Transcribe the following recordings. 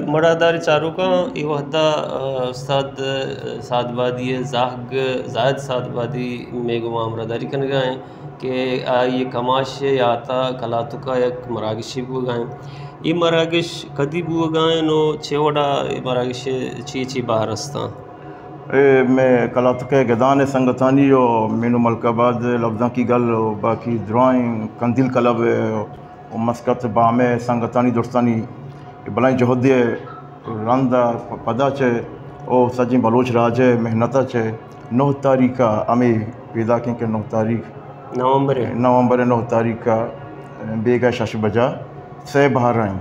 मरादारी चारुका इवहदा उस्ताद सादबादी जाहग जायद सादबादी मेगुमा मरादारी कन गए कि ये कमाश याता कलातुका एक मरागिशी बु गए ये मरागिश कदी बु गए नो छेवड़ा मरागिश ची ची बाहरस्ता मैं कलातुका गदान संगतानी और मेनू मलकाबाद लफ्ज़ों की गल बाकी ड्राइंग कंदिल कलब मस्कत बामे संगतानी दोस्तानी भलाई जहोदे रंदा पदा चे ओ सजी बलोच राज मेहनत चे 9 तारीख का हमें पैदा के 9 तारीख नवंबर 9 तारीख का बेगा शश बजा से बहार आई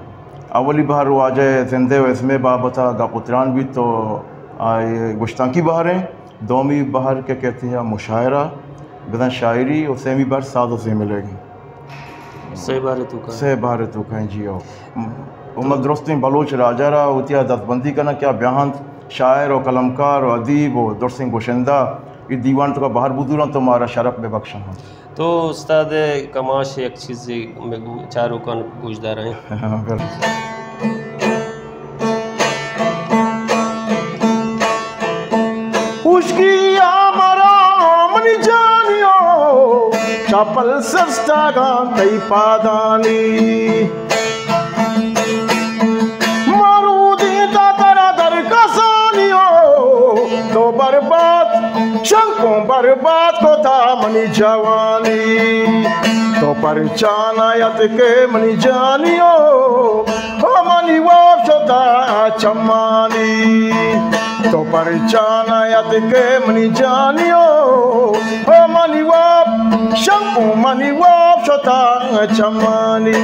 अवली बहार वो आज जिंदे इसमें बाबता गा पुत्रान भी तो गुश्तां की बहार हैं दोमी बहार के कहते हैं मुशायरा गदा शायरी और सेमी बहार सादों से मिलेगी से बार तो कहीं जियो उमद दोस्ती बलोच राजारा उतिया दस्तबंदी करना क्या बयान शायर और कलमकार और अदीब और दोस्ती गोशंदा ये दीवान तो का बाहर बुदूरा तो हमारा शरफ में बख्शा हूँ तो उस्ताद कमाश एक चीज़ चारों का गुजदार हैं चपल सस्ता गान तई पादानी मारूदी ताकरा दर कसानियो तो बर्बाद शंको बर्बाद को था मनी जवानी तो परचानायत के मनी जानियो मनी वो शोता चम्मानी तो परचानायत के मनी जानियो मनी वो शंको मनी वो शोता चम्मानी।